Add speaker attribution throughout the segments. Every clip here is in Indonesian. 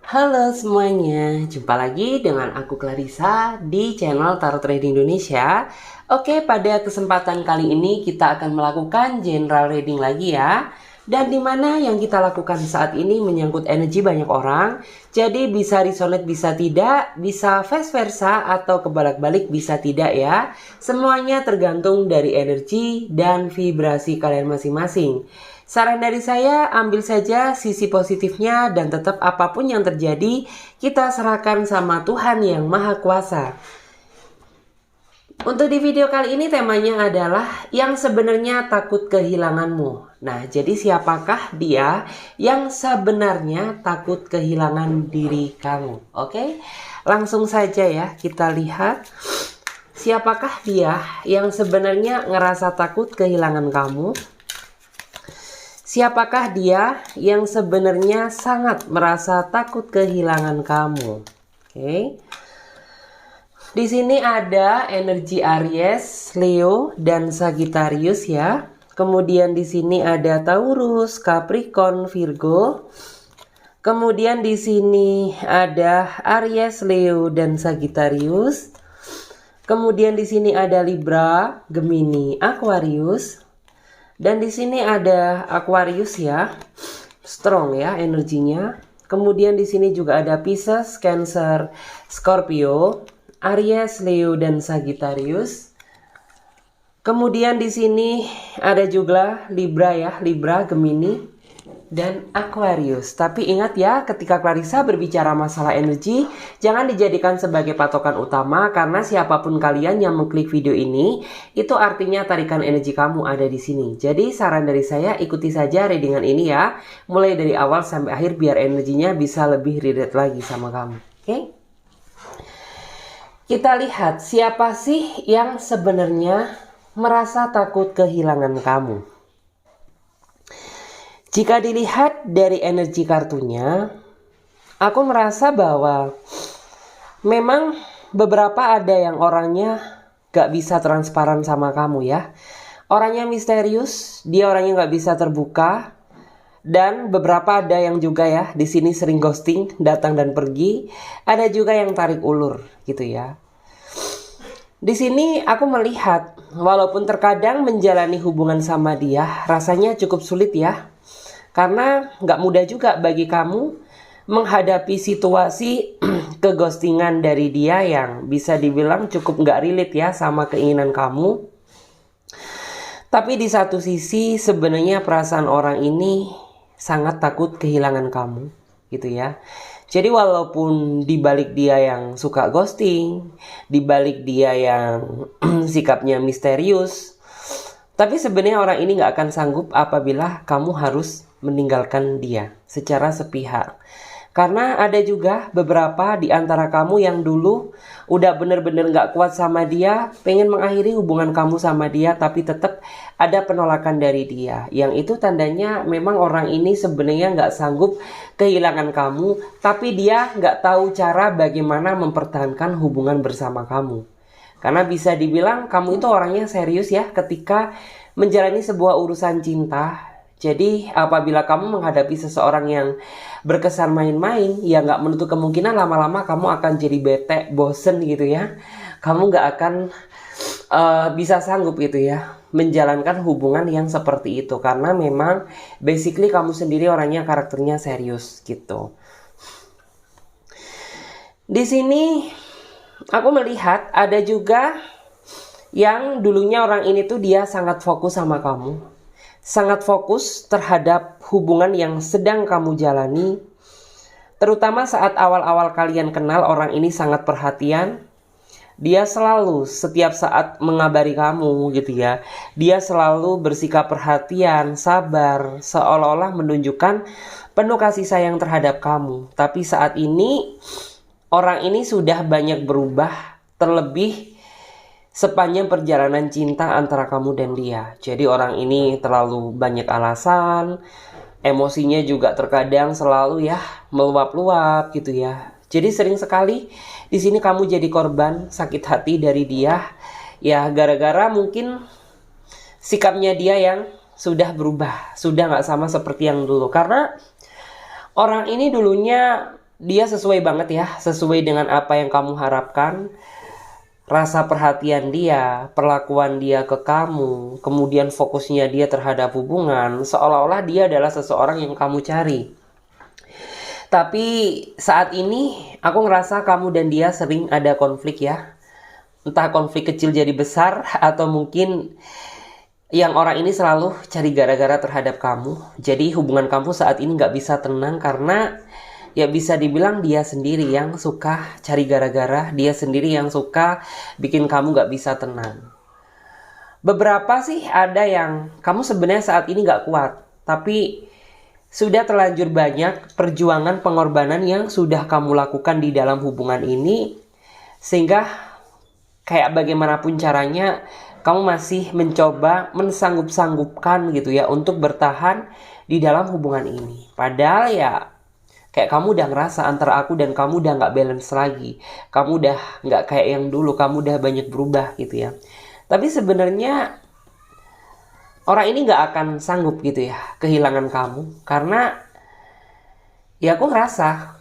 Speaker 1: Halo semuanya, jumpa lagi dengan aku Clarissa di channel Tarot Reading Indonesia. Oke, pada kesempatan kali ini kita akan melakukan general reading lagi ya. Dan dimana yang kita lakukan saat ini menyangkut energi banyak orang. Jadi bisa resonate, bisa tidak, bisa vice versa atau kebalik-balik bisa tidak ya. Semuanya tergantung dari energi dan vibrasi kalian masing-masing. Saran dari saya, ambil saja sisi positifnya dan tetap apapun yang terjadi, kita serahkan sama Tuhan yang Maha Kuasa. Untuk di video kali ini temanya adalah yang sebenarnya takut kehilanganmu. Nah, jadi siapakah dia yang sebenarnya takut kehilangan diri kamu? Oke, langsung saja ya kita lihat. Siapakah dia yang sebenarnya ngerasa takut kehilangan kamu? Siapakah dia yang sebenarnya sangat merasa takut kehilangan kamu? Oke. Di sini ada energi Aries, Leo, dan Sagittarius ya. Kemudian di sini ada Taurus, Capricorn, Virgo. Kemudian di sini ada Aries, Leo, dan Sagittarius. Kemudian di sini ada Libra, Gemini, Aquarius. Dan di sini ada Aquarius ya, strong ya energinya. Kemudian di sini juga ada Pisces, Cancer, Scorpio, Aries, Leo, dan Sagittarius. Kemudian di sini ada juga Libra ya, Libra, Gemini, dan Aquarius. Tapi ingat ya, ketika Clarissa berbicara masalah energi, jangan dijadikan sebagai patokan utama karena siapapun kalian yang mengklik video ini, itu artinya tarikan energi kamu ada di sini. Jadi saran dari saya, ikuti saja readingan ini ya, mulai dari awal sampai akhir biar energinya bisa lebih relate lagi sama kamu. Oke? Kita lihat siapa sih yang sebenarnya merasa takut kehilangan kamu. Jika dilihat dari energi kartunya, aku merasa bahwa memang beberapa ada yang orangnya gak bisa transparan sama kamu ya. Orangnya misterius, dia orangnya gak bisa terbuka. Dan beberapa ada yang juga ya, di sini sering ghosting, datang dan pergi. Ada juga yang tarik ulur gitu ya. Di sini aku melihat, walaupun terkadang menjalani hubungan sama dia, rasanya cukup sulit ya. Karena nggak mudah juga bagi kamu menghadapi situasi keghostingan dari dia yang bisa dibilang cukup nggak relate ya sama keinginan kamu. Tapi di satu sisi sebenarnya perasaan orang ini sangat takut kehilangan kamu gitu ya. Jadi walaupun dibalik dia yang suka ghosting, dibalik dia yang sikapnya misterius, tapi sebenarnya orang ini nggak akan sanggup apabila kamu harus meninggalkan dia secara sepihak. Karena ada juga beberapa di antara kamu yang dulu udah bener-bener gak kuat sama dia, pengen mengakhiri hubungan kamu sama dia, tapi tetap ada penolakan dari dia. Yang itu tandanya memang orang ini sebenarnya gak sanggup kehilangan kamu, tapi dia gak tahu cara bagaimana mempertahankan hubungan bersama kamu. Karena bisa dibilang kamu itu orangnya serius ya ketika menjalani sebuah urusan cinta. Jadi apabila kamu menghadapi seseorang yang berkesan main-main, ya nggak menutup kemungkinan lama-lama kamu akan jadi bete, bosen gitu ya. Kamu nggak akan bisa sanggup gitu ya menjalankan hubungan yang seperti itu. Karena memang basically kamu sendiri orangnya karakternya serius gitu. Di sini aku melihat ada juga yang dulunya orang ini tuh dia sangat fokus sama kamu. Sangat fokus terhadap hubungan yang sedang kamu jalani. Terutama saat awal-awal kalian kenal, orang ini sangat perhatian. Dia selalu setiap saat mengabari kamu gitu ya. Dia selalu bersikap perhatian, sabar, seolah-olah menunjukkan penuh kasih sayang terhadap kamu. Tapi saat ini orang ini sudah banyak berubah, terlebih sepanjang perjalanan cinta antara kamu dan dia. Jadi orang ini terlalu banyak alasan, emosinya juga terkadang selalu ya meluap-luap gitu ya. Jadi sering sekali di sini kamu jadi korban sakit hati dari dia. Ya gara-gara mungkin sikapnya dia yang sudah berubah, sudah nggak sama seperti yang dulu. Karena orang ini dulunya dia sesuai banget ya, sesuai dengan apa yang kamu harapkan. Rasa perhatian dia, perlakuan dia ke kamu, kemudian fokusnya dia terhadap hubungan, seolah-olah dia adalah seseorang yang kamu cari. Tapi saat ini aku ngerasa kamu dan dia sering ada konflik ya. Entah konflik kecil jadi besar atau mungkin yang orang ini selalu cari gara-gara terhadap kamu. Jadi hubungan kamu saat ini gak bisa tenang karena ya bisa dibilang dia sendiri yang suka cari gara-gara. Dia sendiri yang suka bikin kamu gak bisa tenang. Beberapa sih ada yang kamu sebenarnya saat ini gak kuat, tapi sudah terlanjur banyak perjuangan pengorbanan yang sudah kamu lakukan di dalam hubungan ini, sehingga kayak bagaimanapun caranya kamu masih mencoba mensanggup-sanggupkan gitu ya untuk bertahan di dalam hubungan ini. Padahal ya kayak kamu udah ngerasa antara aku dan kamu udah gak balance lagi. Kamu udah gak kayak yang dulu, kamu udah banyak berubah gitu ya. Tapi sebenarnya orang ini gak akan sanggup gitu ya kehilangan kamu. Karena ya aku ngerasa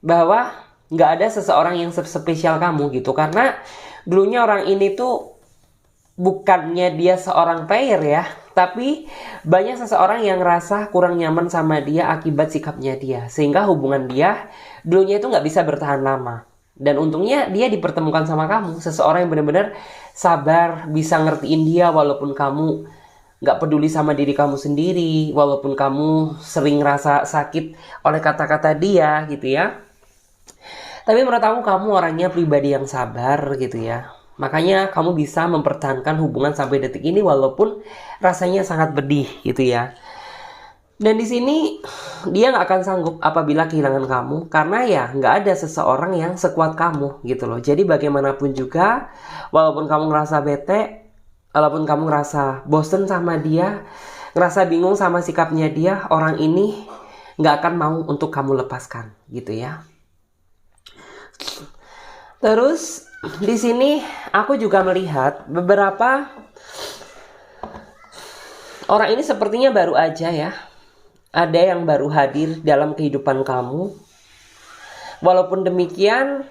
Speaker 1: bahwa gak ada seseorang yang spesial kamu gitu. Karena dulunya orang ini tuh bukannya dia seorang player ya, tapi banyak seseorang yang ngerasa kurang nyaman sama dia akibat sikapnya dia. Sehingga hubungan dia dulunya itu gak bisa bertahan lama. Dan untungnya dia dipertemukan sama kamu, seseorang yang benar-benar sabar, bisa ngertiin dia walaupun kamu gak peduli sama diri kamu sendiri, walaupun kamu sering ngerasa sakit oleh kata-kata dia gitu ya. Tapi menurut aku kamu orangnya pribadi yang sabar gitu ya. Makanya kamu bisa mempertahankan hubungan sampai detik ini walaupun rasanya sangat pedih gitu ya. Dan di sini dia gak akan sanggup apabila kehilangan kamu, karena ya gak ada seseorang yang sekuat kamu gitu loh. Jadi bagaimanapun juga, walaupun kamu ngerasa bete, walaupun kamu ngerasa bosen sama dia, ngerasa bingung sama sikapnya dia, orang ini gak akan mau untuk kamu lepaskan gitu ya. Terus di sini aku juga melihat beberapa orang ini sepertinya baru aja ya. Ada yang baru hadir dalam kehidupan kamu. Walaupun demikian,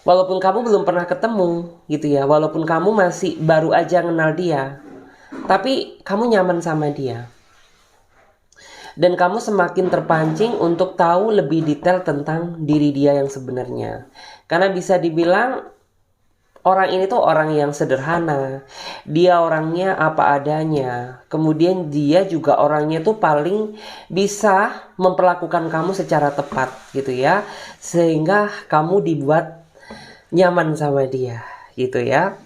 Speaker 1: walaupun kamu belum pernah ketemu gitu ya, walaupun kamu masih baru aja kenal dia, tapi kamu nyaman sama dia. Dan kamu semakin terpancing untuk tahu lebih detail tentang diri dia yang sebenarnya. Karena bisa dibilang orang ini tuh orang yang sederhana. Dia orangnya apa adanya. Kemudian dia juga orangnya tuh paling bisa memperlakukan kamu secara tepat gitu ya. Sehingga kamu dibuat nyaman sama dia gitu ya.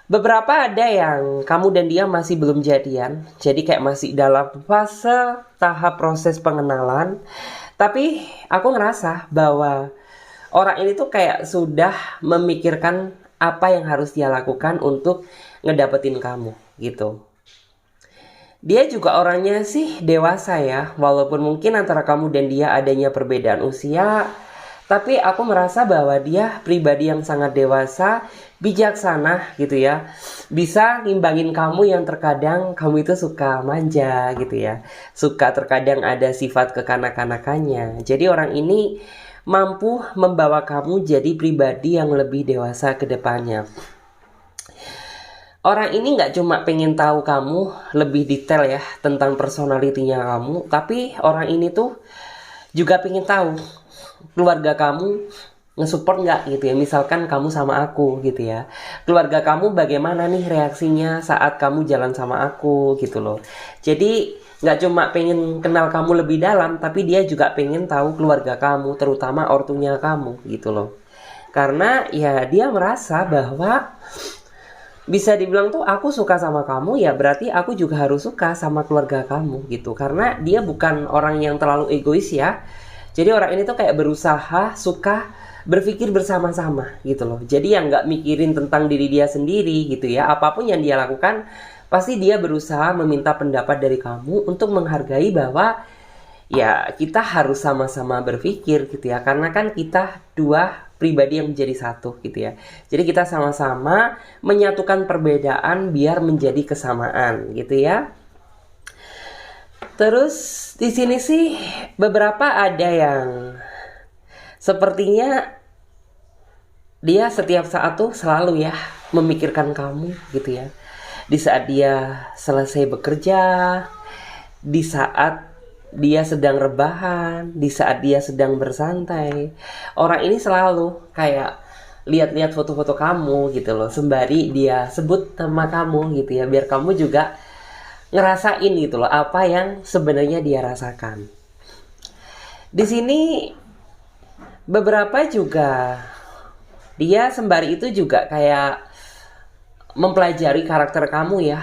Speaker 1: Beberapa ada yang kamu dan dia masih belum jadian. Jadi kayak masih dalam fase tahap proses pengenalan. Tapi aku ngerasa bahwa orang ini tuh kayak sudah memikirkan apa yang harus dia lakukan untuk ngedapetin kamu gitu. Dia juga orangnya sih dewasa ya. Walaupun mungkin antara kamu dan dia adanya perbedaan usia, tapi aku merasa bahwa dia pribadi yang sangat dewasa, bijaksana gitu ya. Bisa ngimbangin kamu yang terkadang kamu itu suka manja gitu ya. Suka terkadang ada sifat kekanak-kanakannya. Jadi orang ini mampu membawa kamu jadi pribadi yang lebih dewasa ke depannya. Orang ini gak cuma pengen tahu kamu lebih detail ya tentang personalitinya kamu, tapi orang ini tuh juga pengen tahu keluarga kamu nge-support gak gitu ya. Misalkan kamu sama aku gitu ya, keluarga kamu bagaimana nih reaksinya saat kamu jalan sama aku gitu loh. Jadi gak cuma pengen kenal kamu lebih dalam, tapi dia juga pengen tahu keluarga kamu, terutama ortunya kamu gitu loh. Karena ya dia merasa bahwa bisa dibilang tuh aku suka sama kamu, ya berarti aku juga harus suka sama keluarga kamu gitu. Karena dia bukan orang yang terlalu egois ya. Jadi orang ini tuh kayak berusaha suka berpikir bersama-sama gitu loh. Jadi yang gak mikirin tentang diri dia sendiri gitu ya. Apapun yang dia lakukan, pasti dia berusaha meminta pendapat dari kamu untuk menghargai bahwa ya kita harus sama-sama berpikir gitu ya. Karena kan kita dua pribadi yang menjadi satu gitu ya. Jadi kita sama-sama menyatukan perbedaan biar menjadi kesamaan gitu ya. Terus di sini sih beberapa ada yang sepertinya dia setiap saat tuh selalu ya memikirkan kamu gitu ya. Di saat dia selesai bekerja, di saat dia sedang rebahan, di saat dia sedang bersantai, orang ini selalu kayak lihat-lihat foto-foto kamu gitu loh, sembari dia sebut nama kamu gitu ya, biar kamu juga ngerasain gitu loh apa yang sebenarnya dia rasakan. Di sini beberapa juga dia sembari itu juga kayak mempelajari karakter kamu ya,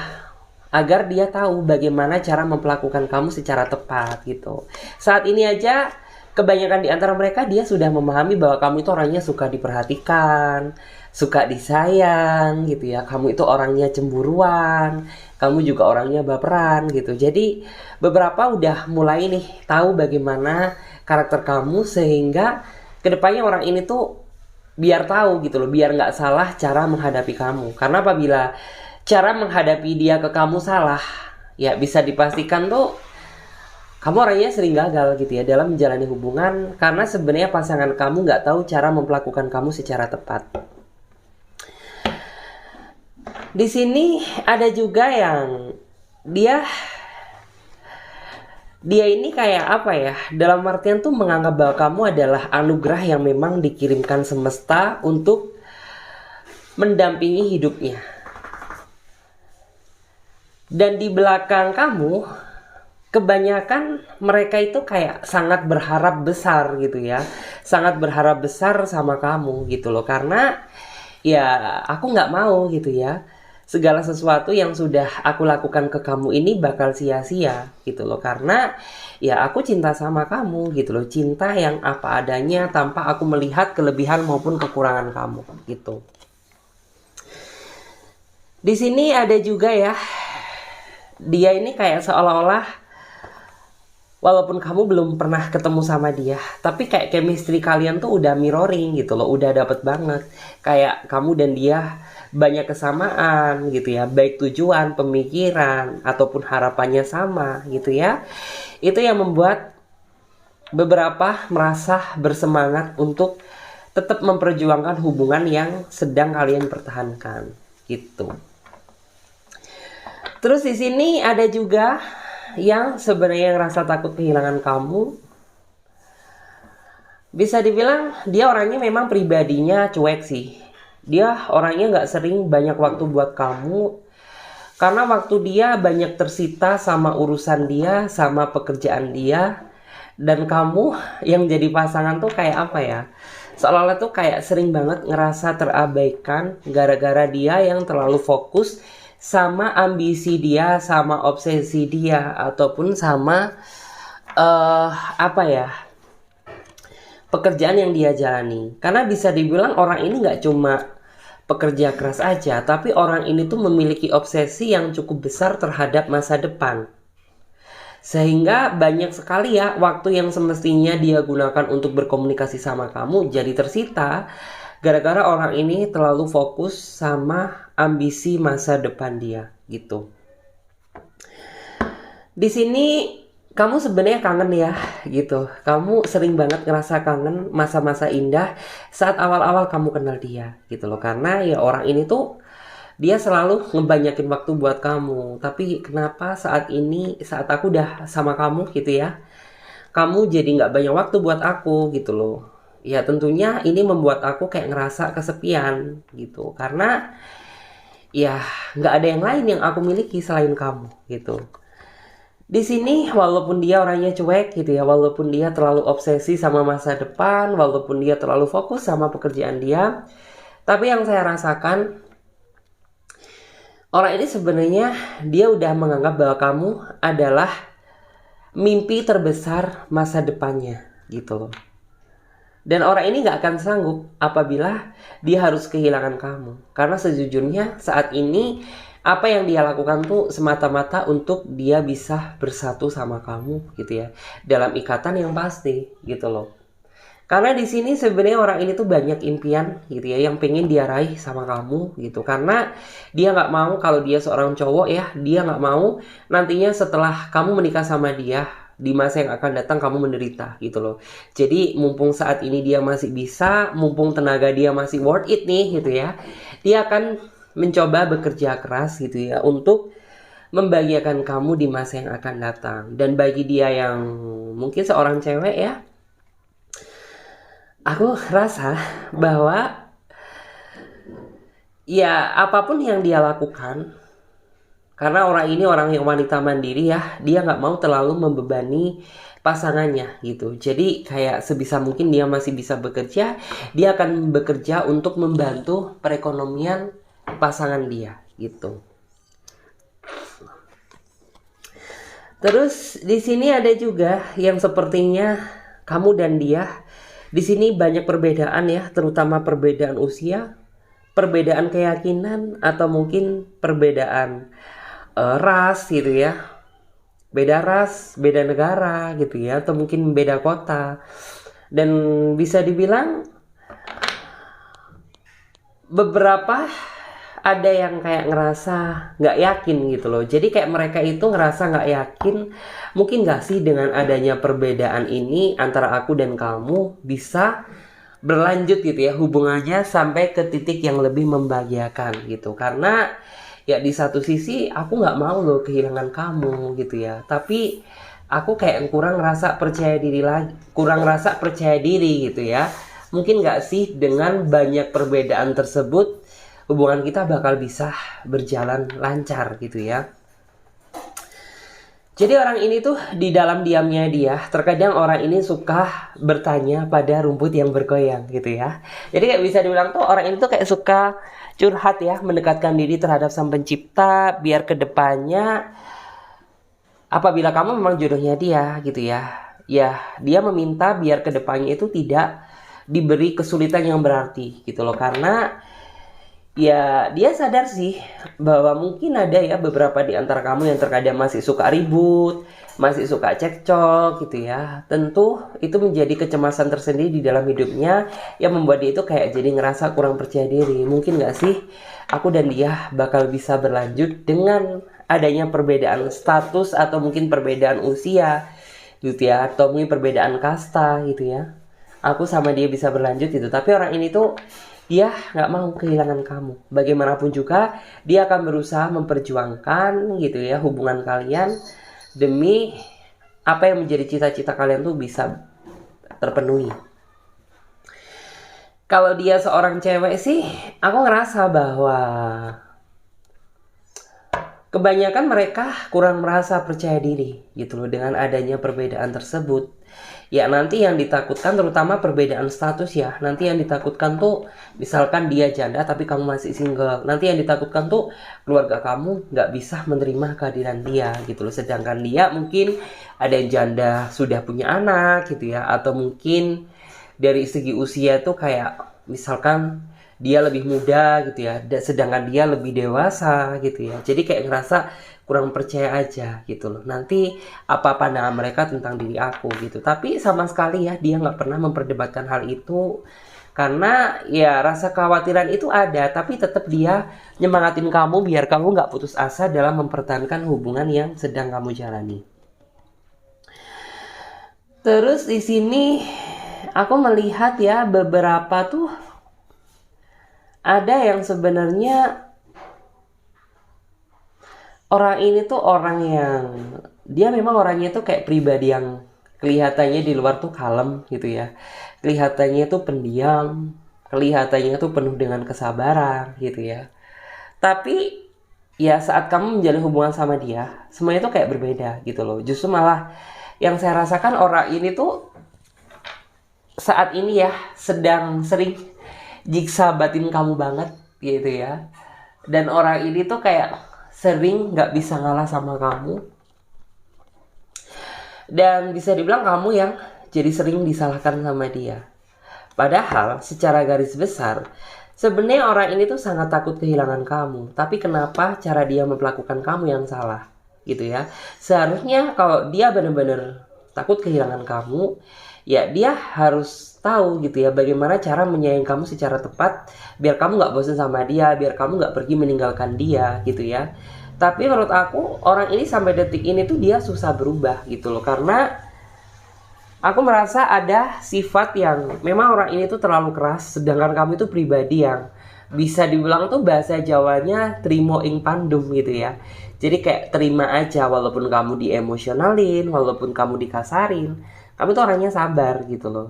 Speaker 1: agar dia tahu bagaimana cara memperlakukan kamu secara tepat gitu. Saat ini aja kebanyakan di antara mereka dia sudah memahami bahwa kamu itu orangnya suka diperhatikan, suka disayang gitu ya. Kamu itu orangnya cemburuan, kamu juga orangnya baperan gitu. Jadi beberapa udah mulai nih tahu bagaimana karakter kamu, sehingga kedepannya orang ini tuh biar tahu gitu loh, biar nggak salah cara menghadapi kamu. Karena apabila cara menghadapi dia ke kamu salah, ya bisa dipastikan tuh kamu orangnya sering gagal gitu ya dalam menjalani hubungan, karena sebenarnya pasangan kamu nggak tahu cara memperlakukan kamu secara tepat. Di sini ada juga yang dia ini kayak apa ya, dalam artian tuh menganggap bahwa kamu adalah anugerah yang memang dikirimkan semesta untuk mendampingi hidupnya. Dan di belakang kamu, kebanyakan mereka itu kayak sangat berharap besar gitu ya, sangat berharap besar sama kamu gitu loh. Karena ya aku nggak mau gitu ya, segala sesuatu yang sudah aku lakukan ke kamu ini bakal sia-sia gitu loh. Karena ya aku cinta sama kamu gitu loh, cinta yang apa adanya tanpa aku melihat kelebihan maupun kekurangan kamu gitu. Di sini ada juga ya, dia ini kayak seolah-olah walaupun kamu belum pernah ketemu sama dia, tapi kayak chemistry kalian tuh udah mirroring gitu loh, udah dapet banget. Kayak kamu dan dia banyak kesamaan gitu ya, baik tujuan, pemikiran, ataupun harapannya sama gitu ya. Itu yang membuat beberapa merasa bersemangat untuk tetap memperjuangkan hubungan yang sedang kalian pertahankan gitu. Terus di sini ada juga yang sebenarnya ngerasa takut kehilangan kamu. Bisa dibilang dia orangnya memang pribadinya cuek sih. Dia orangnya nggak sering banyak waktu buat kamu, karena waktu dia banyak tersita sama urusan dia, sama pekerjaan dia. Dan kamu yang jadi pasangan tuh kayak apa ya, seolah-olah tuh kayak sering banget ngerasa terabaikan gara-gara dia yang terlalu fokus sama ambisi dia, sama obsesi dia, ataupun sama apa ya, pekerjaan yang dia jalani. Karena bisa dibilang orang ini nggak cuma pekerja keras aja, tapi orang ini tuh memiliki obsesi yang cukup besar terhadap masa depan. Sehingga banyak sekali ya waktu yang semestinya dia gunakan untuk berkomunikasi sama kamu jadi tersita gara-gara orang ini terlalu fokus sama ambisi masa depan dia gitu. Di sini kamu sebenarnya kangen ya gitu. Kamu sering banget ngerasa kangen masa-masa indah saat awal-awal kamu kenal dia gitu loh. Karena ya orang ini tuh dia selalu ngebanyakin waktu buat kamu. Tapi kenapa saat ini, saat aku udah sama kamu gitu ya, kamu jadi gak banyak waktu buat aku gitu loh. Ya tentunya ini membuat aku kayak ngerasa kesepian gitu. Karena ya gak ada yang lain yang aku miliki selain kamu gitu. Di sini walaupun dia orangnya cuek gitu ya, walaupun dia terlalu obsesi sama masa depan, walaupun dia terlalu fokus sama pekerjaan dia, tapi yang saya rasakan orang ini sebenarnya dia udah menganggap bahwa kamu adalah mimpi terbesar masa depannya gitu loh. Dan orang ini gak akan sanggup apabila dia harus kehilangan kamu. Karena sejujurnya saat ini apa yang dia lakukan tuh semata-mata untuk dia bisa bersatu sama kamu gitu ya, dalam ikatan yang pasti gitu loh. Karena di sini sebenarnya orang ini tuh banyak impian gitu ya yang pengen dia raih sama kamu gitu. Karena dia nggak mau, kalau dia seorang cowok ya, dia nggak mau nantinya setelah kamu menikah sama dia di masa yang akan datang kamu menderita gitu loh. Jadi mumpung saat ini dia masih bisa, mumpung tenaga dia masih worth it nih gitu ya, dia akan mencoba bekerja keras gitu ya untuk membahagiakan kamu di masa yang akan datang. Dan bagi dia yang mungkin seorang cewek ya, aku rasa bahwa ya apapun yang dia lakukan, karena orang ini orang yang wanita mandiri ya, dia nggak mau terlalu membebani pasangannya gitu. Jadi kayak sebisa mungkin dia masih bisa bekerja, dia akan bekerja untuk membantu perekonomian pasangan dia gitu. Terus di sini ada juga yang sepertinya kamu dan dia di sini banyak perbedaan ya, terutama perbedaan usia, perbedaan keyakinan, atau mungkin perbedaan ras gitu ya. Beda ras, beda negara gitu ya, atau mungkin beda kota. Dan bisa dibilang beberapa ada yang kayak ngerasa nggak yakin gitu loh. Jadi kayak mereka itu ngerasa nggak yakin, mungkin nggak sih dengan adanya perbedaan ini antara aku dan kamu bisa berlanjut gitu ya hubungannya sampai ke titik yang lebih membahagiakan gitu. Karena ya di satu sisi aku nggak mau loh kehilangan kamu gitu ya, tapi aku kayak kurang rasa percaya diri lagi, kurang rasa percaya diri gitu ya. Mungkin nggak sih dengan banyak perbedaan tersebut hubungan kita bakal bisa berjalan lancar gitu ya. Jadi orang ini tuh di dalam diamnya dia, terkadang orang ini suka bertanya pada rumput yang bergoyang gitu ya. Jadi kayak bisa dibilang tuh orang ini tuh kayak suka curhat ya, mendekatkan diri terhadap Sang Pencipta biar kedepannya apabila kamu memang jodohnya dia gitu ya. Ya, dia meminta biar kedepannya itu tidak diberi kesulitan yang berarti gitu loh. Karena ya dia sadar sih bahwa mungkin ada ya beberapa di antara kamu yang terkadang masih suka ribut, masih suka cekcok gitu ya. Tentu itu menjadi kecemasan tersendiri di dalam hidupnya yang membuat dia itu kayak jadi ngerasa kurang percaya diri. Mungkin gak sih aku dan dia bakal bisa berlanjut dengan adanya perbedaan status atau mungkin perbedaan usia gitu ya, atau mungkin perbedaan kasta gitu ya. Aku sama dia bisa berlanjut gitu. Tapi orang ini tuh dia nggak mau kehilangan kamu. Bagaimanapun juga dia akan berusaha memperjuangkan gitu ya hubungan kalian demi apa yang menjadi cita-cita kalian tuh bisa terpenuhi. Kalau dia seorang cewek sih, aku ngerasa bahwa kebanyakan mereka kurang merasa percaya diri gitu loh dengan adanya perbedaan tersebut. Ya nanti yang ditakutkan terutama perbedaan status ya. Nanti yang ditakutkan tuh misalkan dia janda tapi kamu masih single. Nanti yang ditakutkan tuh keluarga kamu nggak bisa menerima kehadiran dia gitu loh. Sedangkan dia mungkin ada yang janda sudah punya anak gitu ya. Atau mungkin dari segi usia tuh kayak misalkan dia lebih muda gitu ya. Sedangkan dia lebih dewasa gitu ya. Jadi kayak ngerasa kurang percaya aja gitu loh. Nanti apa pandangan mereka tentang diri aku gitu. Tapi sama sekali ya dia nggak pernah memperdebatkan hal itu. Karena ya rasa kekhawatiran itu ada. Tapi tetap dia nyemangatin kamu biar kamu nggak putus asa dalam mempertahankan hubungan yang sedang kamu jalani. Terus di sini aku melihat ya beberapa tuh ada yang sebenarnya orang ini tuh orang yang dia memang orangnya tuh kayak pribadi yang kelihatannya di luar tuh kalem gitu ya. Kelihatannya tuh pendiam, kelihatannya tuh penuh dengan kesabaran gitu ya. Tapi ya saat kamu menjalin hubungan sama dia, semuanya tuh kayak berbeda gitu loh. Justru malah yang saya rasakan orang ini tuh saat ini ya sedang sering jiksa batin kamu banget gitu ya. Dan orang ini tuh kayak sering gak bisa ngalah sama kamu. Dan bisa dibilang kamu yang jadi sering disalahkan sama dia. Padahal secara garis besar sebenarnya orang ini tuh sangat takut kehilangan kamu. Tapi kenapa cara dia memperlakukan kamu yang salah gitu ya. Seharusnya kalau dia benar-benar takut kehilangan kamu, ya dia harus tahu gitu ya bagaimana cara menyayangi kamu secara tepat biar kamu nggak bosan sama dia, biar kamu nggak pergi meninggalkan dia gitu ya. Tapi menurut aku orang ini sampai detik ini tuh dia susah berubah gitu loh, karena aku merasa ada sifat yang memang orang ini tuh terlalu keras, sedangkan kamu itu pribadi yang bisa dibilang tuh bahasa Jawanya trimo ing pandum gitu ya. Jadi kayak terima aja walaupun kamu diemosionalin, walaupun kamu dikasarin, kamu tuh orangnya sabar gitu loh.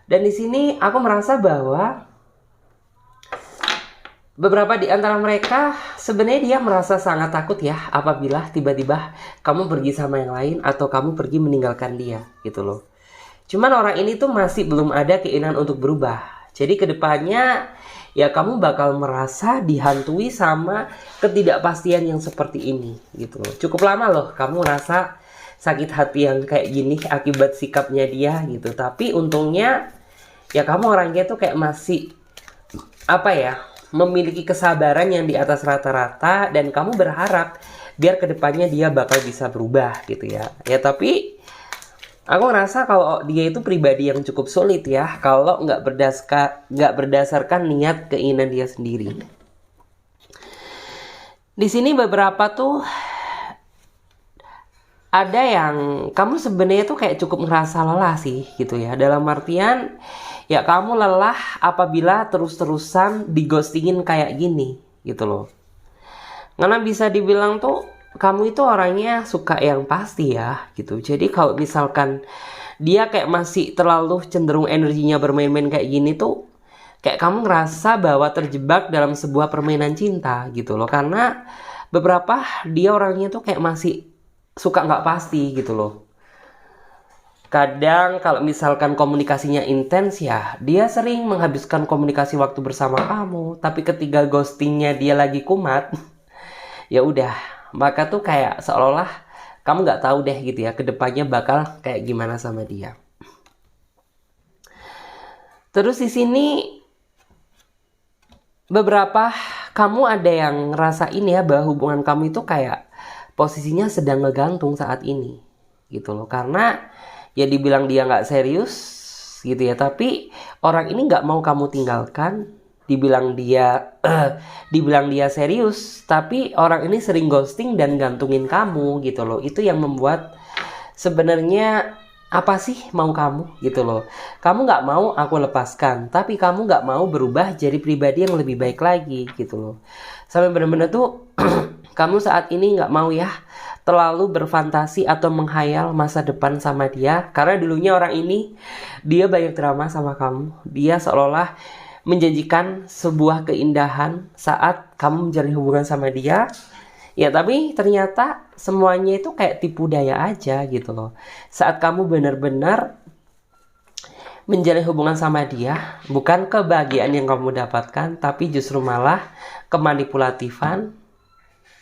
Speaker 1: Dan di sini aku merasa bahwa beberapa di antara mereka sebenarnya dia merasa sangat takut ya apabila tiba-tiba kamu pergi sama yang lain atau kamu pergi meninggalkan dia gitu loh. Cuman orang ini tuh masih belum ada keinginan untuk berubah. Jadi kedepannya ya kamu bakal merasa dihantui sama ketidakpastian yang seperti ini gitu loh. Cukup lama loh kamu merasa sakit hati yang kayak gini akibat sikapnya dia gitu. Tapi untungnya ya kamu orangnya tuh kayak masih apa ya, memiliki kesabaran yang di atas rata-rata, dan kamu berharap biar kedepannya dia bakal bisa berubah gitu ya. Ya tapi aku ngerasa kalau dia itu pribadi yang cukup sulit ya kalau nggak berdasarkan niat keinginan dia sendiri. Di sini beberapa tuh ada yang kamu sebenarnya tuh kayak cukup ngerasa lelah sih gitu ya. Dalam artian ya kamu lelah apabila terus-terusan digostingin kayak gini gitu loh. Karena bisa dibilang tuh kamu itu orangnya suka yang pasti ya gitu. Jadi kalau misalkan dia kayak masih terlalu cenderung energinya bermain-main kayak gini tuh, kayak kamu ngerasa bahwa terjebak dalam sebuah permainan cinta gitu loh. Karena beberapa dia orangnya tuh kayak masih suka nggak pasti gitu loh. Kadang kalau misalkan komunikasinya intens ya dia sering menghabiskan komunikasi waktu bersama kamu, tapi ketika ghostingnya dia lagi kumat ya udah, maka tuh kayak seolah-olah kamu nggak tahu deh gitu ya kedepannya bakal kayak gimana sama dia. Terus di sini beberapa kamu ada yang ngerasain ya bahwa hubungan kamu itu kayak posisinya sedang ngegantung saat ini gitu loh. Karena ya dibilang dia nggak serius gitu ya, tapi orang ini nggak mau kamu tinggalkan. Dibilang dia serius, tapi orang ini sering ghosting dan gantungin kamu gitu loh. Itu yang membuat sebenarnya apa sih mau kamu gitu loh. Kamu nggak mau aku lepaskan, tapi kamu nggak mau berubah jadi pribadi yang lebih baik lagi gitu loh. Sampai benar-benar tuh kamu saat ini nggak mau ya terlalu berfantasi atau menghayal masa depan sama dia. Karena dulunya orang ini dia banyak drama sama kamu. Dia seolah-olah menjanjikan sebuah keindahan saat kamu menjalin hubungan sama dia. Ya tapi ternyata semuanya itu kayak tipu daya aja gitu loh. Saat kamu benar-benar menjalin hubungan sama dia, bukan kebahagiaan yang kamu dapatkan, tapi justru malah kemanipulatifan,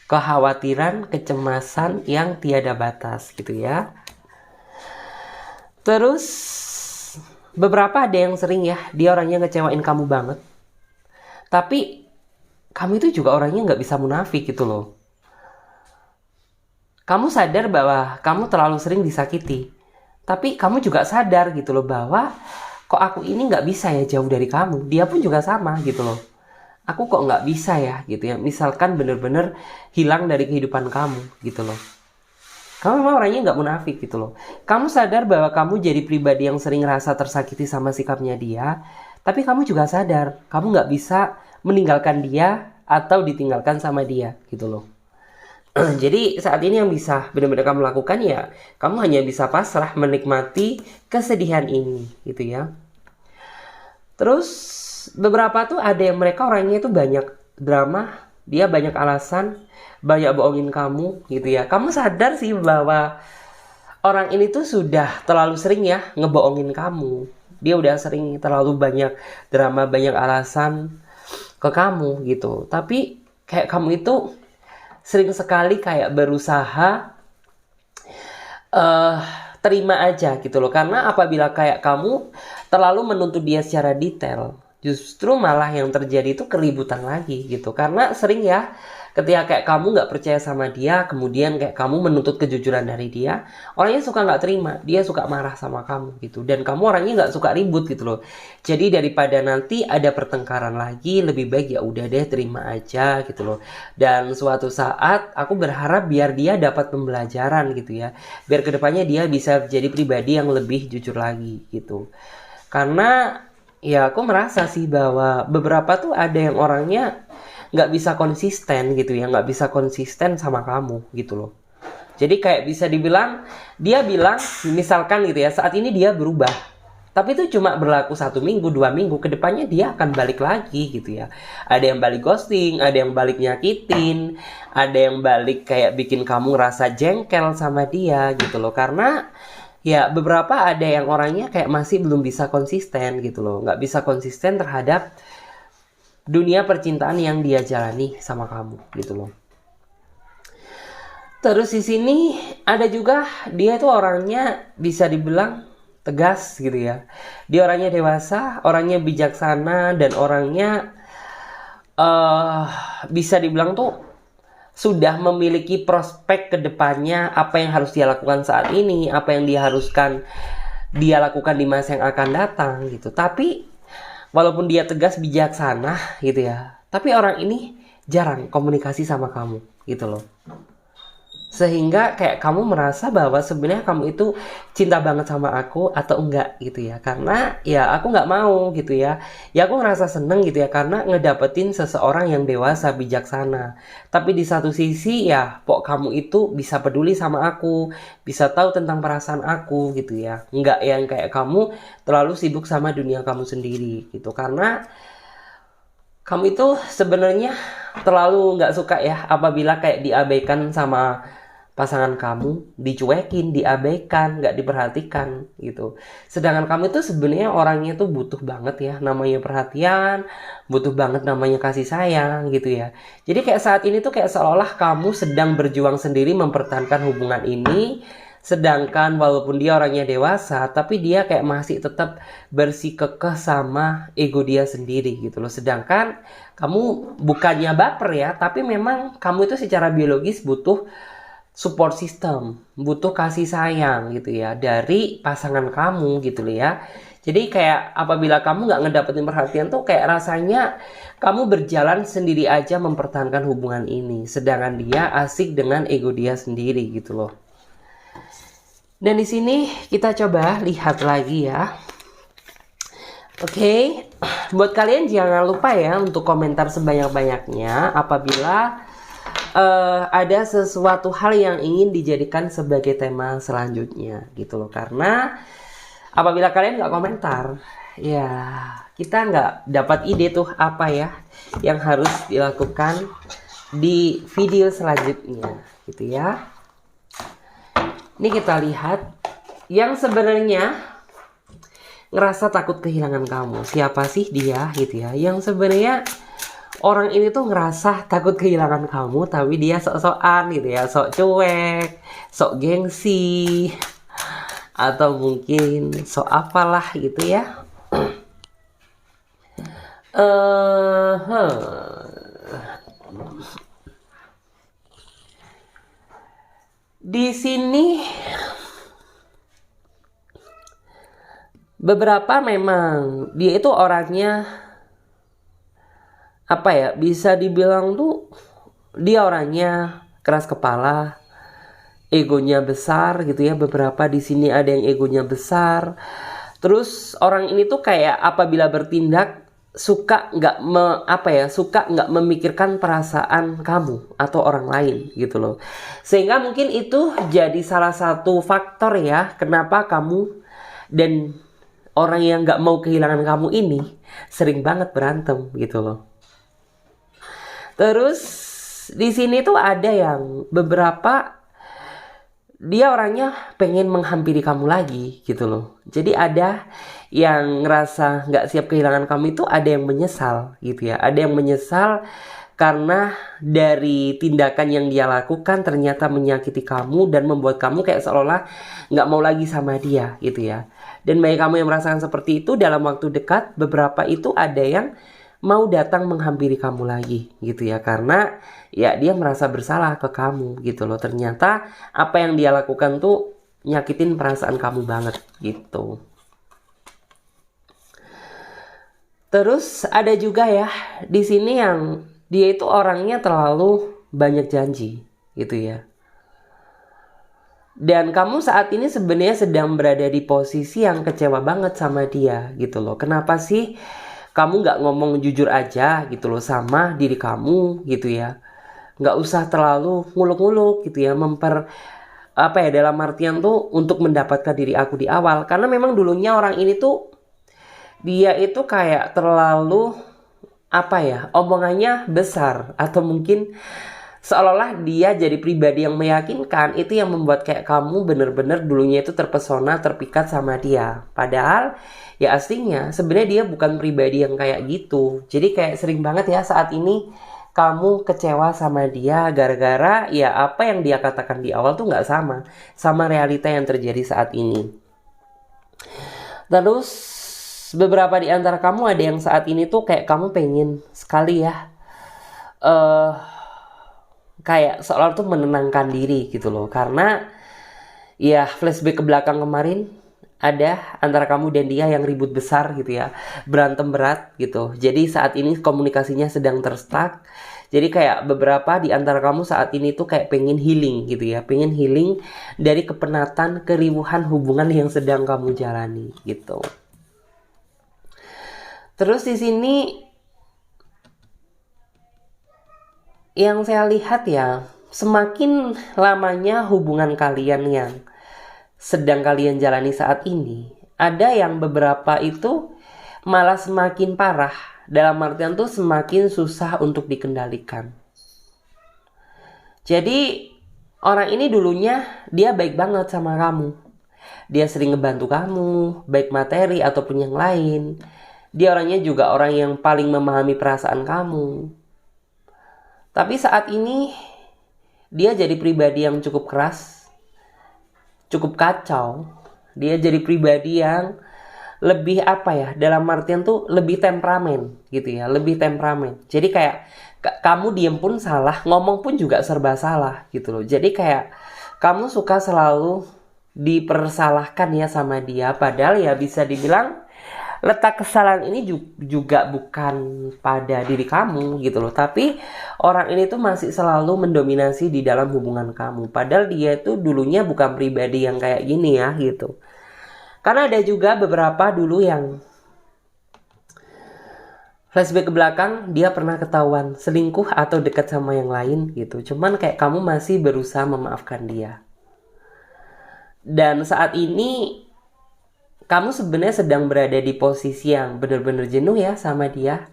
Speaker 1: kekhawatiran, kecemasan yang tiada batas gitu ya. Terus beberapa ada yang sering ya dia orangnya ngecewain kamu banget, tapi kamu itu juga orangnya nggak bisa munafik gitu loh. Kamu sadar bahwa kamu terlalu sering disakiti, tapi kamu juga sadar gitu loh bahwa kok aku ini nggak bisa ya jauh dari kamu. Dia pun juga sama gitu loh. Aku kok nggak bisa ya gitu ya. Misalkan bener-bener hilang dari kehidupan kamu gitu loh. Kamu memang orangnya nggak munafik gitu loh. Kamu sadar bahwa kamu jadi pribadi yang sering rasa tersakiti sama sikapnya dia, tapi kamu juga sadar kamu nggak bisa meninggalkan dia atau ditinggalkan sama dia gitu loh. Jadi saat ini yang bisa benar-benar kamu lakukan ya kamu hanya bisa pasrah menikmati kesedihan ini gitu ya. Terus beberapa tuh ada yang mereka orangnya tuh banyak drama, dia banyak alasan, banyak bohongin kamu gitu ya. Kamu sadar sih bahwa orang ini tuh sudah terlalu sering ya ngebohongin kamu. Dia udah sering terlalu banyak drama, banyak alasan ke kamu gitu. Tapi kayak kamu itu sering sekali kayak berusaha terima aja gitu loh. Karena apabila kayak kamu terlalu menuntut dia secara detail, justru malah yang terjadi itu keributan lagi gitu. Karena sering ya Ketika kayak kamu nggak percaya sama dia, kemudian kayak kamu menuntut kejujuran dari dia, orangnya suka nggak terima, dia suka marah sama kamu gitu. Dan kamu orangnya nggak suka ribut gitu loh. Jadi daripada nanti ada pertengkaran lagi, lebih baik ya udah deh terima aja gitu loh. Dan suatu saat aku berharap biar dia dapat pembelajaran gitu ya, biar kedepannya dia bisa jadi pribadi yang lebih jujur lagi gitu. Karena ya aku merasa sih bahwa beberapa tuh ada yang orangnya nggak bisa konsisten gitu ya, nggak bisa konsisten sama kamu gitu loh. Jadi kayak bisa dibilang, dia bilang misalkan gitu ya, saat ini dia berubah, tapi itu cuma berlaku 1 minggu, 2 minggu, kedepannya dia akan balik lagi gitu ya. Ada yang balik ghosting, ada yang balik nyakitin, ada yang balik kayak bikin kamu ngerasa jengkel sama dia gitu loh. Karena ya beberapa ada yang orangnya kayak masih belum bisa konsisten gitu loh. Nggak bisa konsisten terhadap dunia percintaan yang dia jalani sama kamu gitu loh. Terus di sini ada juga dia tuh orangnya bisa dibilang tegas gitu ya. Dia orangnya dewasa, orangnya bijaksana, dan orangnya bisa dibilang tuh sudah memiliki prospek ke depannya, apa yang harus dia lakukan saat ini, apa yang diharuskan dia lakukan di masa yang akan datang gitu. Tapi walaupun dia tegas bijaksana gitu ya, tapi orang ini jarang komunikasi sama kamu gitu loh. Sehingga kayak kamu merasa bahwa sebenarnya kamu itu cinta banget sama aku atau enggak gitu ya. Karena ya aku nggak mau gitu ya. Ya aku ngerasa seneng gitu ya karena ngedapetin seseorang yang dewasa, bijaksana. Tapi di satu sisi ya kok kamu itu bisa peduli sama aku, bisa tahu tentang perasaan aku gitu ya. Nggak yang kayak kamu terlalu sibuk sama dunia kamu sendiri gitu. Karena kamu itu sebenarnya terlalu nggak suka ya apabila kayak diabaikan sama pasangan kamu, dicuekin, diabaikan, nggak diperhatikan gitu. Sedangkan kamu itu sebenarnya orangnya tuh butuh banget ya namanya perhatian, butuh banget namanya kasih sayang gitu ya. Jadi kayak saat ini tuh kayak seolah kamu sedang berjuang sendiri mempertahankan hubungan ini, sedangkan walaupun dia orangnya dewasa, tapi dia kayak masih tetap bersikukuh sama ego dia sendiri gitu loh. Sedangkan kamu bukannya baper ya, tapi memang kamu itu secara biologis butuh support system, butuh kasih sayang gitu ya dari pasangan kamu gitu loh ya. Jadi kayak apabila kamu nggak ngedapetin perhatian tuh kayak rasanya kamu berjalan sendiri aja mempertahankan hubungan ini, sedangkan dia asik dengan ego dia sendiri gitu loh. Dan di sini kita coba lihat lagi ya. Oke, buat kalian jangan lupa ya untuk komentar sebanyak-banyaknya apabila ada sesuatu hal yang ingin dijadikan sebagai tema selanjutnya gitu loh. Karena apabila kalian nggak komentar, ya kita nggak dapat ide tuh apa ya yang harus dilakukan di video selanjutnya gitu ya. Ini kita lihat yang sebenarnya ngerasa takut kehilangan kamu. Siapa sih dia gitu ya, yang sebenarnya orang ini tuh ngerasa takut kehilangan kamu, tapi dia sok-sokan gitu ya, sok cuek, sok gengsi, atau mungkin sok apalah gitu ya. Di sini beberapa memang dia itu orangnya apa ya, bisa dibilang tuh dia orangnya keras kepala, egonya besar gitu ya. Beberapa di sini ada yang egonya besar. Terus orang ini tuh kayak apabila bertindak suka nggak memikirkan perasaan kamu atau orang lain gitu loh. Sehingga mungkin itu jadi salah satu faktor ya kenapa kamu dan orang yang nggak mau kehilangan kamu ini sering banget berantem gitu loh. Terus di sini tuh ada yang beberapa dia orangnya pengen menghampiri kamu lagi gitu loh. Jadi ada yang ngerasa nggak siap kehilangan kamu, itu ada yang menyesal gitu ya. Ada yang menyesal karena dari tindakan yang dia lakukan ternyata menyakiti kamu dan membuat kamu kayak seolah nggak mau lagi sama dia gitu ya. Dan bagi kamu yang merasakan seperti itu dalam waktu dekat, beberapa itu ada yang mau datang menghampiri kamu lagi gitu ya, karena ya dia merasa bersalah ke kamu gitu loh. Ternyata apa yang dia lakukan tuh nyakitin perasaan kamu banget gitu. Terus ada juga ya di sini yang dia itu orangnya terlalu banyak janji gitu ya. Dan kamu saat ini sebenarnya sedang berada di posisi yang kecewa banget sama dia gitu loh. Kenapa sih kamu nggak ngomong jujur aja gitu loh sama diri kamu gitu ya. Nggak usah terlalu nguluk-nguluk gitu ya. Dalam artian tuh untuk mendapatkan diri aku di awal. Karena memang dulunya orang ini tuh dia itu kayak terlalu omongannya besar, atau mungkin seolah-olah dia jadi pribadi yang meyakinkan. Itu yang membuat kayak kamu bener-bener dulunya itu terpesona, terpikat sama dia. Padahal ya aslinya sebenarnya dia bukan pribadi yang kayak gitu. Jadi kayak sering banget ya saat ini kamu kecewa sama dia gara-gara ya apa yang dia katakan di awal tuh nggak sama realita yang terjadi saat ini. Terus beberapa di antara kamu ada yang saat ini tuh kayak kamu pengen sekali ya kayak seolah tuh menenangkan diri gitu loh. Karena ya flashback ke belakang kemarin ada antara kamu dan dia yang ribut besar gitu ya, berantem berat gitu. Jadi saat ini komunikasinya sedang terstuck. Jadi kayak beberapa di antara kamu saat ini tuh kayak pengen healing gitu ya, pengen healing dari kepenatan, keriuhan hubungan yang sedang kamu jalani gitu. Terus di sini yang saya lihat ya, semakin lamanya hubungan kalian yang sedang kalian jalani saat ini, ada yang beberapa itu malah semakin parah. Dalam artian tuh semakin susah untuk dikendalikan. Jadi orang ini dulunya dia baik banget sama kamu. Dia sering ngebantu kamu, baik materi ataupun yang lain. Dia orangnya juga orang yang paling memahami perasaan kamu. Tapi saat ini dia jadi pribadi yang cukup keras, cukup kacau. Dia jadi pribadi yang lebih dalam artian tuh lebih temperamen gitu ya, lebih temperamen. Jadi kayak kamu diem pun salah, ngomong pun juga serba salah gitu loh. Jadi kayak kamu suka selalu dipersalahkan ya sama dia, padahal ya bisa dibilang letak kesalahan ini juga bukan pada diri kamu gitu loh. Tapi orang ini tuh masih selalu mendominasi di dalam hubungan kamu. Padahal dia tuh dulunya bukan pribadi yang kayak gini ya gitu. Karena ada juga beberapa dulu yang flashback ke belakang dia pernah ketahuan selingkuh atau dekat sama yang lain gitu. Cuman kayak kamu masih berusaha memaafkan dia. Dan saat ini kamu sebenarnya sedang berada di posisi yang benar-benar jenuh ya sama dia.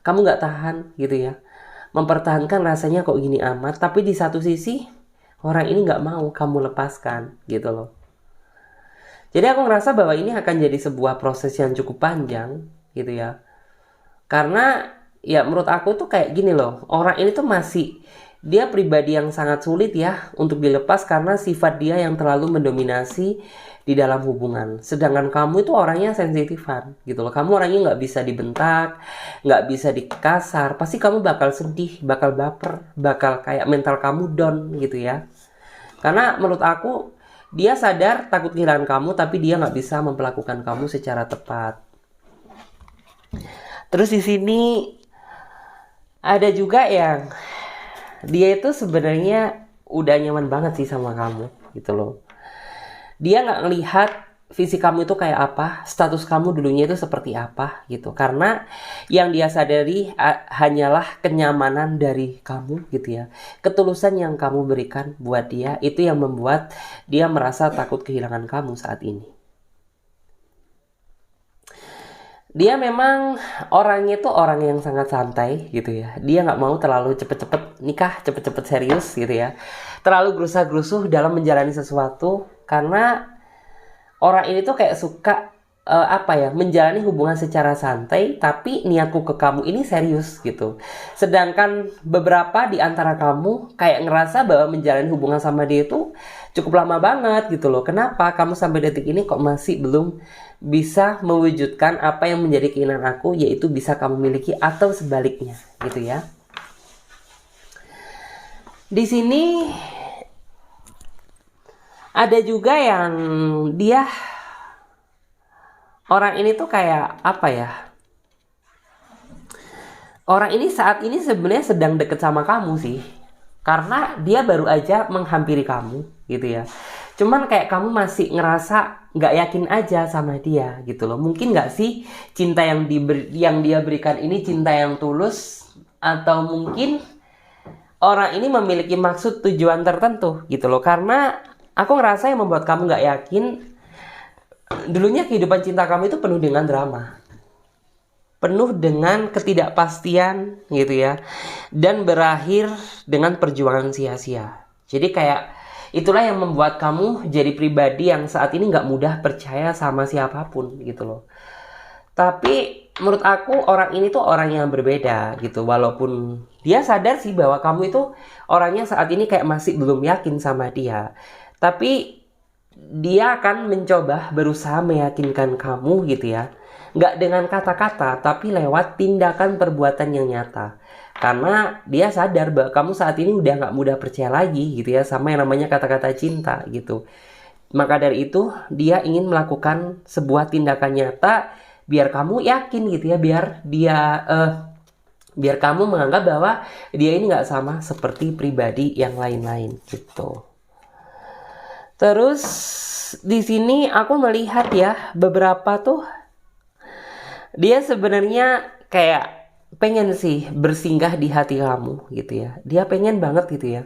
Speaker 1: Kamu gak tahan gitu ya, mempertahankan rasanya kok gini amat. Tapi di satu sisi orang ini gak mau kamu lepaskan gitu loh. Jadi aku ngerasa bahwa ini akan jadi sebuah proses yang cukup panjang gitu ya. Karena ya menurut aku tuh kayak gini loh, orang ini tuh dia pribadi yang sangat sulit ya untuk dilepas karena sifat dia yang terlalu mendominasi di dalam hubungan. Sedangkan kamu itu orangnya sensitifan gitu loh. Kamu orangnya nggak bisa dibentak, nggak bisa dikasar. Pasti kamu bakal sedih, bakal baper, bakal kayak mental kamu down gitu ya. Karena menurut aku dia sadar takut kehilangan kamu, tapi dia nggak bisa memperlakukan kamu secara tepat. Terus di sini ada juga yang dia itu sebenarnya udah nyaman banget sih sama kamu gitu loh. Dia nggak ngelihat visi kamu itu kayak apa, status kamu dulunya itu seperti apa gitu. Karena yang dia sadari hanyalah kenyamanan dari kamu gitu ya. Ketulusan yang kamu berikan buat dia itu yang membuat dia merasa takut kehilangan kamu saat ini. Dia memang orangnya tuh orang yang sangat santai gitu ya. Dia nggak mau terlalu cepet-cepet nikah, cepet-cepet serius gitu ya. Terlalu gerusa-gerusuh dalam menjalani sesuatu. Karena orang ini tuh kayak suka menjalani hubungan secara santai, tapi niatku ke kamu ini serius gitu. Sedangkan beberapa di antara kamu kayak ngerasa bahwa menjalani hubungan sama dia itu cukup lama banget gitu loh. Kenapa kamu sampai detik ini kok masih belum bisa mewujudkan apa yang menjadi keinginan aku, yaitu bisa kamu miliki atau sebaliknya gitu ya. Di sini ada juga yang dia, orang ini tuh kayak apa ya? Orang ini saat ini sebenarnya sedang deket sama kamu sih. Karena dia baru aja menghampiri kamu gitu ya. Cuman kayak kamu masih ngerasa nggak yakin aja sama dia gitu loh. Mungkin nggak sih cinta yang dia berikan ini cinta yang tulus, atau mungkin orang ini memiliki maksud tujuan tertentu gitu loh. Karena aku ngerasa yang membuat kamu nggak yakin, dulunya kehidupan cinta kamu itu penuh dengan drama, penuh dengan ketidakpastian gitu ya, dan berakhir dengan perjuangan sia-sia. Jadi kayak itulah yang membuat kamu jadi pribadi yang saat ini nggak mudah percaya sama siapapun gitu loh. Tapi menurut aku orang ini tuh orang yang berbeda gitu. Walaupun dia sadar sih bahwa kamu itu orangnya saat ini kayak masih belum yakin sama dia, tapi dia akan mencoba berusaha meyakinkan kamu gitu ya. Nggak dengan kata-kata, tapi lewat tindakan perbuatan yang nyata. Karena dia sadar bahwa kamu saat ini udah nggak mudah percaya lagi gitu ya sama yang namanya kata-kata cinta gitu. Maka dari itu dia ingin melakukan sebuah tindakan nyata biar kamu yakin gitu ya, biar kamu menganggap bahwa dia ini nggak sama seperti pribadi yang lain-lain gitu. Terus di sini aku melihat ya beberapa tuh dia sebenarnya kayak pengen sih bersinggah di hati kamu gitu ya. Dia pengen banget gitu ya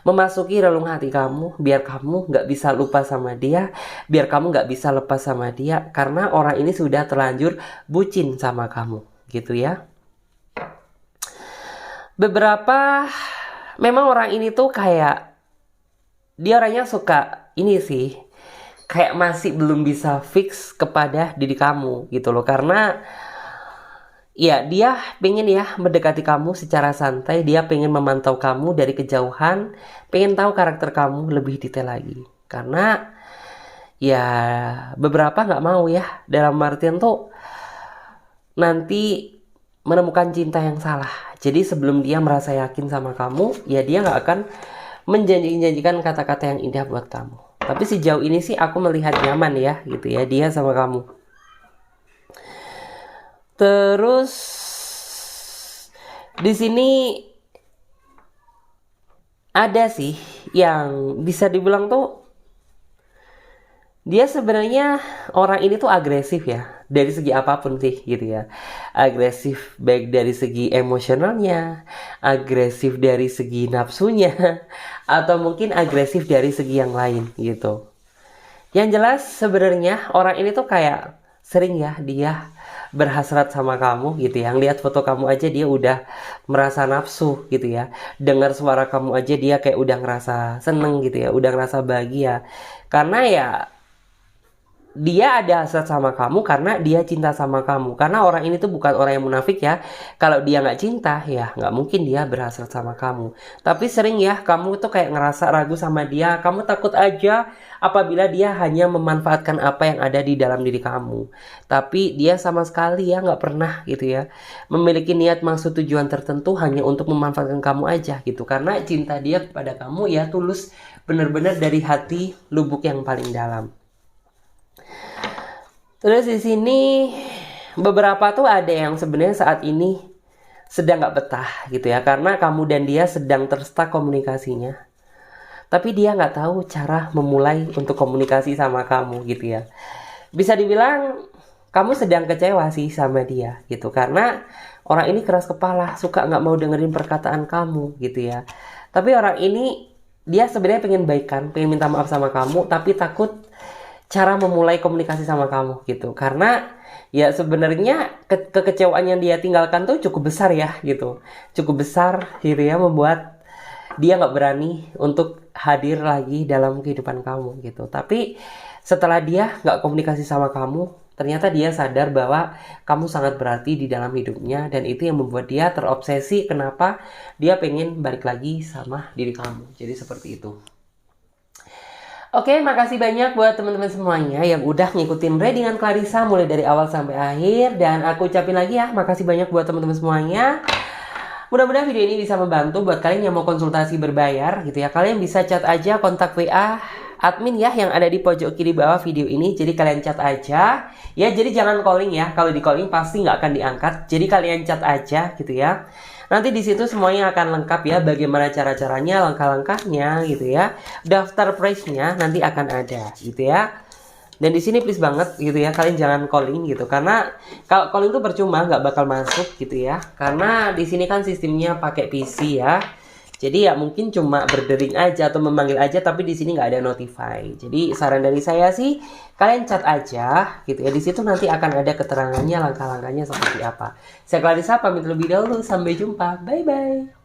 Speaker 1: memasuki relung hati kamu biar kamu nggak bisa lupa sama dia, biar kamu nggak bisa lepas sama dia, karena orang ini sudah terlanjur bucin sama kamu gitu ya. Beberapa memang orang ini tuh kayak dia orangnya suka ini sih, kayak masih belum bisa fix kepada diri kamu gitu loh. Karena ya dia pengen ya mendekati kamu secara santai, dia pengen memantau kamu dari kejauhan, pengen tahu karakter kamu lebih detail lagi. Karena ya beberapa nggak mau ya, dalam artian tuh nanti menemukan cinta yang salah. Jadi sebelum dia merasa yakin sama kamu, ya dia nggak akan menjanjikan kata-kata yang indah buat kamu. Tapi sejauh ini sih aku melihat nyaman ya gitu ya dia sama kamu. Terus di sini ada sih yang bisa dibilang tuh dia sebenarnya orang ini tuh agresif ya dari segi apapun sih gitu ya. Agresif baik dari segi emosionalnya, agresif dari segi nafsunya, atau mungkin agresif dari segi yang lain gitu. Yang jelas sebenarnya orang ini tuh kayak sering ya dia berhasrat sama kamu gitu ya. Lihat foto kamu aja dia udah merasa nafsu gitu ya. Dengar suara kamu aja dia kayak udah ngerasa seneng gitu ya, udah ngerasa bahagia. Karena ya dia ada hasrat sama kamu karena dia cinta sama kamu. Karena orang ini tuh bukan orang yang munafik ya. Kalau dia nggak cinta ya nggak mungkin dia berhasrat sama kamu. Tapi sering ya kamu tuh kayak ngerasa ragu sama dia. Kamu takut aja apabila dia hanya memanfaatkan apa yang ada di dalam diri kamu. Tapi dia sama sekali ya nggak pernah gitu ya memiliki niat maksud tujuan tertentu hanya untuk memanfaatkan kamu aja gitu. Karena cinta dia kepada kamu ya tulus, benar-benar dari hati lubuk yang paling dalam. Terus di sini beberapa tuh ada yang sebenarnya saat ini sedang nggak betah gitu ya, karena kamu dan dia sedang terstuck komunikasinya. Tapi dia nggak tahu cara memulai untuk komunikasi sama kamu gitu ya. Bisa dibilang kamu sedang kecewa sih sama dia gitu, karena orang ini keras kepala, suka nggak mau dengerin perkataan kamu gitu ya. Tapi orang ini dia sebenarnya pengen baikan, pengen minta maaf sama kamu, tapi takut cara memulai komunikasi sama kamu gitu. Karena ya sebenarnya kekecewaan yang dia tinggalkan tuh cukup besar ya gitu. Cukup besar gitu ya, membuat dia nggak berani untuk hadir lagi dalam kehidupan kamu gitu. Tapi setelah dia nggak komunikasi sama kamu, ternyata dia sadar bahwa kamu sangat berarti di dalam hidupnya, dan itu yang membuat dia terobsesi kenapa dia pengen balik lagi sama diri kamu. Jadi seperti itu. Oke, makasih banyak buat teman-teman semuanya yang udah ngikutin readingan Clarissa mulai dari awal sampai akhir. Dan aku ucapin lagi ya, makasih banyak buat teman-teman semuanya. Mudah-mudahan video ini bisa membantu buat kalian yang mau konsultasi berbayar gitu ya. Kalian bisa chat aja kontak WA admin ya yang ada di pojok kiri bawah video ini. Jadi kalian chat aja ya. Jadi jangan calling ya. Kalau di calling pasti nggak akan diangkat. Jadi kalian chat aja gitu ya. Nanti di situ semuanya akan lengkap ya, bagaimana cara-caranya, langkah-langkahnya gitu ya. Daftar price-nya nanti akan ada gitu ya. Dan di sini please banget gitu ya, kalian jangan calling gitu, karena kalau calling itu percuma, nggak bakal masuk gitu ya. Karena di sini kan sistemnya pakai PC ya. Jadi ya mungkin cuma berdering aja atau memanggil aja, tapi di sini nggak ada notify. Jadi saran dari saya sih kalian chat aja gitu ya. Di situ nanti akan ada keterangannya, langkah-langkahnya seperti apa. Saya Clarissa pamit lebih dahulu, sampai jumpa, bye bye.